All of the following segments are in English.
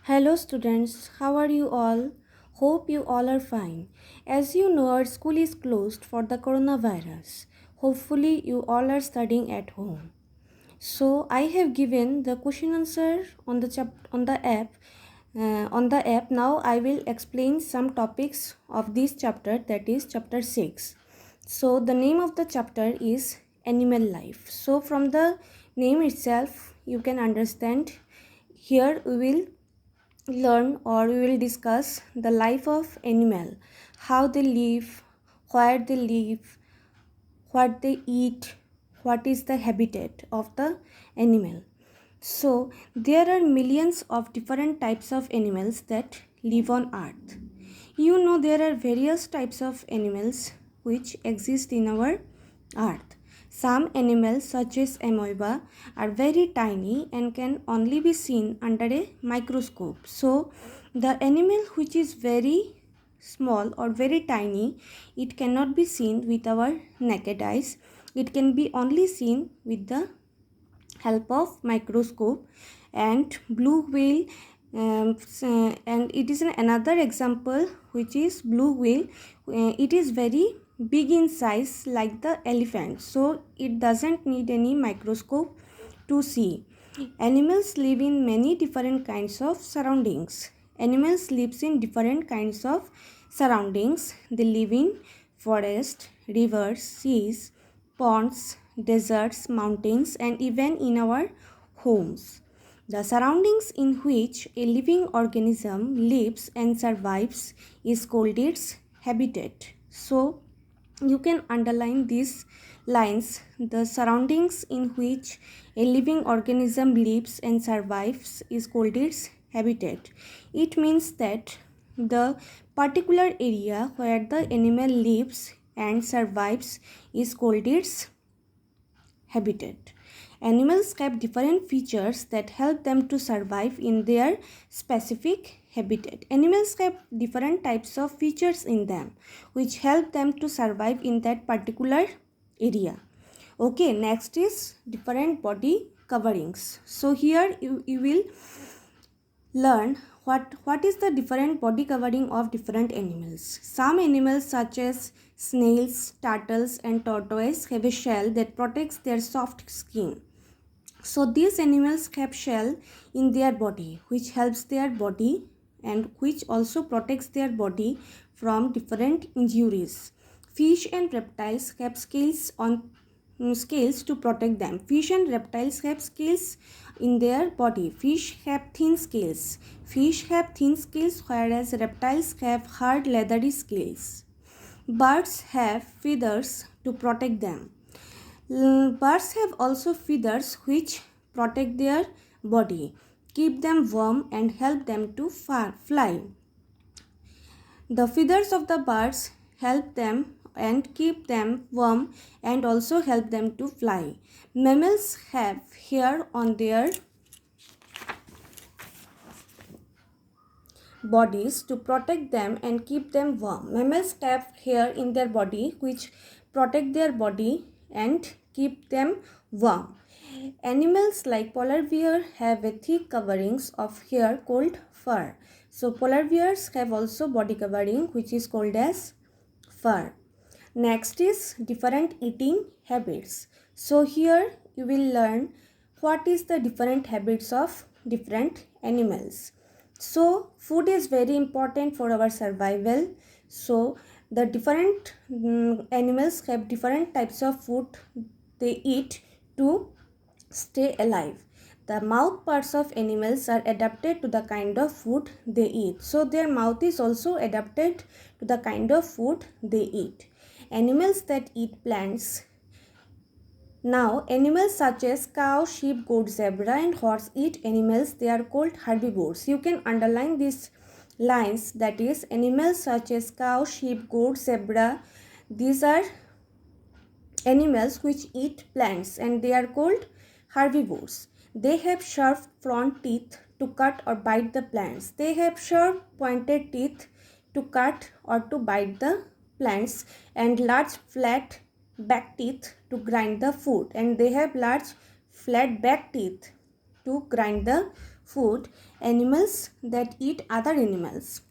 Hello students, how are you all? Hope you all are fine. As you know, our school is closed for the coronavirus. Hopefully you all are studying at home. So I have given the question answer on the app. Now I will explain some topics of this chapter, that is chapter 6. So the name of the chapter is Animal Life. So from the name itself you can understand, here we will learn or we will discuss the life of animal, how they live, where they live, what they eat, what is the habitat of the animal. So there are millions of different types of animals that live on earth. You know, there are various types of animals which exist in our earth. Some animals such as amoeba are very tiny and can only be seen under a microscope. So the animal which is very small or very tiny, it cannot be seen with our naked eyes. It can be only seen with the help of microscope. And blue whale, and it is another example which is blue whale. It is very big in size like the elephant, so it doesn't need any microscope to see. Animals live in many different kinds of surroundings. Animals lives in different kinds of surroundings. They live in forest, rivers, seas, ponds, deserts, mountains, and even in our homes. The surroundings in which a living organism lives and survives is called its habitat. So you can underline these lines. The surroundings in which a living organism lives and survives is called its habitat. It means that the particular area where the animal lives and survives is called its habitat. Animals have different features that help them to survive in their specific habitat. Animals have different types of features in them which help them to survive in that particular area. Okay, next is different body coverings. So here you will learn what is the different body covering of different animals. Some animals such as snails, turtles and tortoise have a shell that protects their soft skin. So these animals have shell in their body which helps their body and which also protects their body from different injuries. Fish and reptiles have scales to protect them. Fish and reptiles have scales in their body. Fish have thin scales. Fish have thin scales, whereas reptiles have hard leathery scales. Birds have feathers to protect them. Birds have also feathers which protect their body, keep them warm and help them to fly. The feathers of the birds help them and keep them warm and also help them to fly. Mammals have hair on their bodies to protect them and keep them warm. Mammals have hair in their body which protect their body and keep them warm. Animals like polar bear have a thick coverings of hair called fur. So polar bears have also body covering which is called as fur. Next is different eating habits. So here you will learn what is the different habits of different animals. So food is very important for our survival. So the different animals have different types of food they eat to stay alive. The mouth parts of animals are adapted to the kind of food they eat. So their mouth is also adapted to the kind of food they eat. Animals that eat plants. Now, animals such as cow, sheep, goat, zebra and horse eat animals. They are called herbivores. You can underline these lines, that is animals such as cow, sheep, goat, zebra. These are animals which eat plants and they are called herbivores. They have sharp front teeth to cut or bite the plants. They have sharp pointed teeth to cut or to bite the plants and large flat back teeth to grind the food. And they have large flat back teeth to grind the food animals that eat other animals.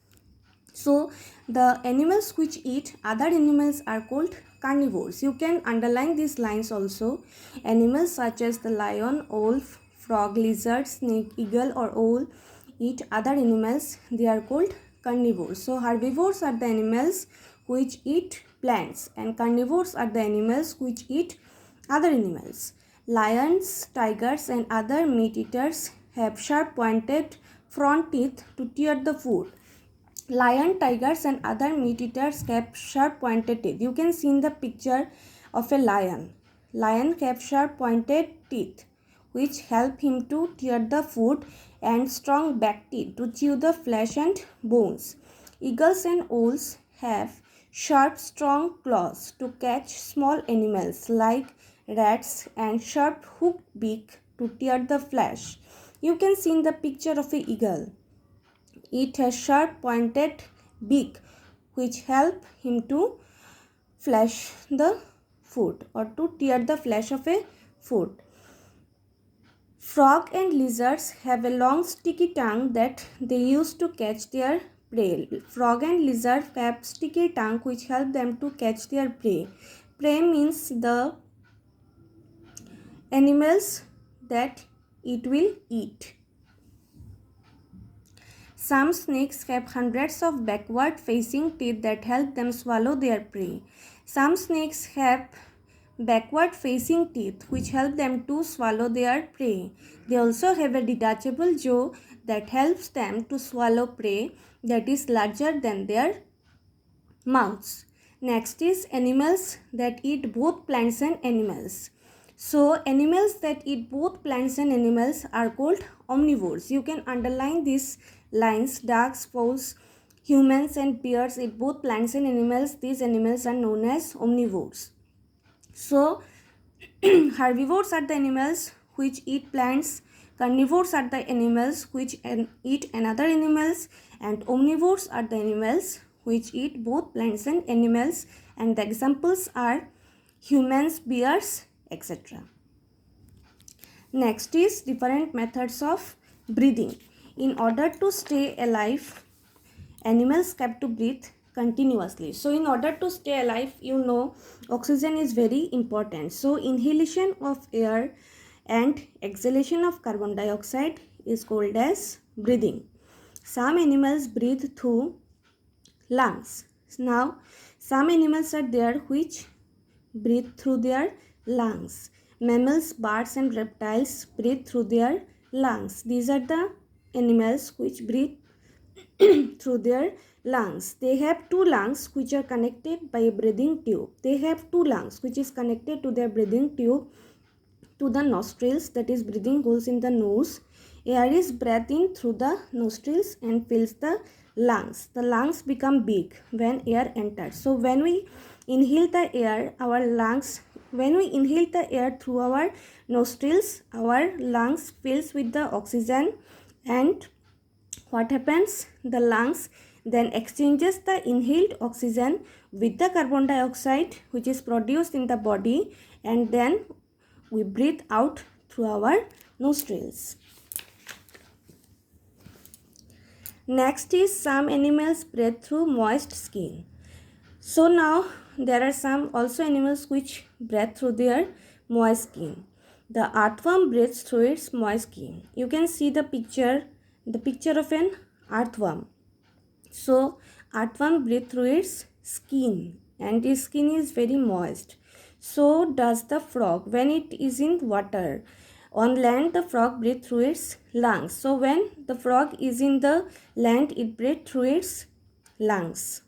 So the animals which eat other animals are called carnivores. You can underline these lines also. Animals such as the lion, wolf, frog, lizard, snake, eagle or owl eat other animals. They are called carnivores. So herbivores are the animals which eat plants and carnivores are the animals which eat other animals. Lions, tigers and other meat eaters have sharp pointed front teeth to tear the food. Lion, tigers and other meat eaters have sharp pointed teeth. You can see in the picture of a lion. Lion have sharp pointed teeth which help him to tear the food and strong back teeth to chew the flesh and bones. Eagles and owls have sharp strong claws to catch small animals like rats and sharp hooked beak to tear the flesh. You can see in the picture of an eagle. It has sharp pointed beak which help him to flesh the food or to tear the flesh of a food. Frog and lizards have a long sticky tongue that they use to catch their prey. Frog and lizard have sticky tongue which help them to catch their prey. Prey means the animals that it will eat. Some snakes have hundreds of backward facing teeth that help them swallow their prey. Some snakes have backward facing teeth which help them to swallow their prey. They also have a detachable jaw that helps them to swallow prey that is larger than their mouths. Next is animals that eat both plants and animals. So animals that eat both plants and animals are called omnivores. You can underline these lines. Dogs, fowls, humans and bears eat both plants and animals. These animals are known as omnivores. So herbivores are the animals which eat plants. Carnivores are the animals which eat another animals, and omnivores are the animals which eat both plants and animals, and the examples are humans, bears, etc. Next is different methods of breathing. In order to stay alive, animals have to breathe continuously. So in order to stay alive, oxygen is very important. So inhalation of air and exhalation of carbon dioxide is called as breathing. Some animals breathe through lungs. Now some animals are there which breathe through their lungs. Mammals, birds and reptiles breathe through their lungs. These are the animals which breathe through their lungs. They have two lungs which are connected by a breathing tube. They have two lungs which is connected to their breathing tube to the nostrils, that is breathing holes in the nose. Air is breathed in through the nostrils and fills the lungs. The lungs become big when air enters. So when we inhale the air, when we inhale the air through our nostrils, our lungs fills with the oxygen, and what happens? The lungs then exchanges the inhaled oxygen with the carbon dioxide which is produced in the body, and then we breathe out through our nostrils. Next is some animals breathe through moist skin. So now there are some also animals which breathe through their moist skin. The earthworm breathes through its moist skin. You can see the picture of an earthworm. So earthworm breathes through its skin, and its skin is very moist. So does the frog when it is in water. On land, the frog breathes through its lungs. So when the frog is in the land, it breathes through its lungs.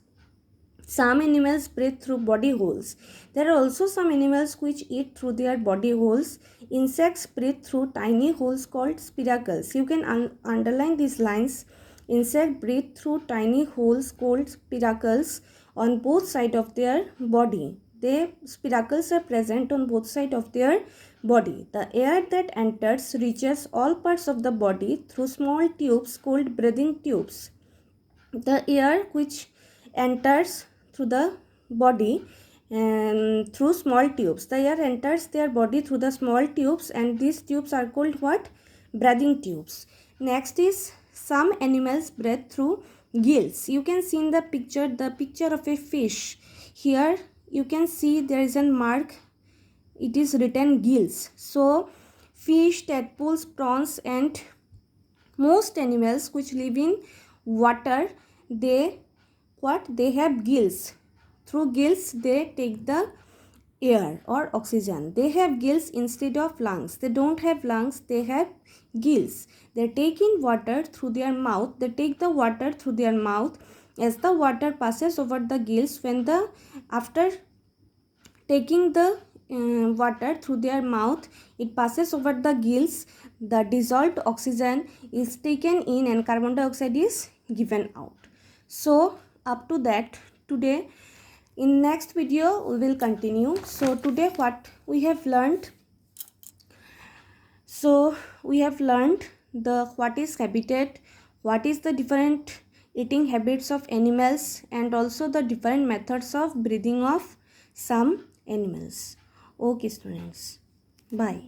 Some animals breathe through body holes. There are also some animals which eat through their body holes. Insects breathe through tiny holes called spiracles. You can underline these lines. Insects breathe through tiny holes called spiracles on both sides of their body. The spiracles are present on both sides of their body. The air that enters reaches all parts of the body through small tubes called breathing tubes. The air which enters through the body through small tubes. The air enters their body through the small tubes, and these tubes are called what? Breathing tubes. Next is some animals breathe through gills. You can see in the picture of a fish. Here you can see there is a mark. It is written gills. So fish, tadpoles, prawns and most animals which live in water, they have gills. Through gills they take the air or oxygen. They have gills instead of lungs. They don't have lungs, they have gills. They take in water through their mouth. They take the water through their mouth. As the water passes over the gills, after taking the water through their mouth, it passes over the gills. The dissolved oxygen is taken in and carbon dioxide is given out. So up to that, today in next video we will continue. So today what we have learned, what is habitat, what is the different eating habits of animals, and also the different methods of breathing of some animals. Okay students, bye.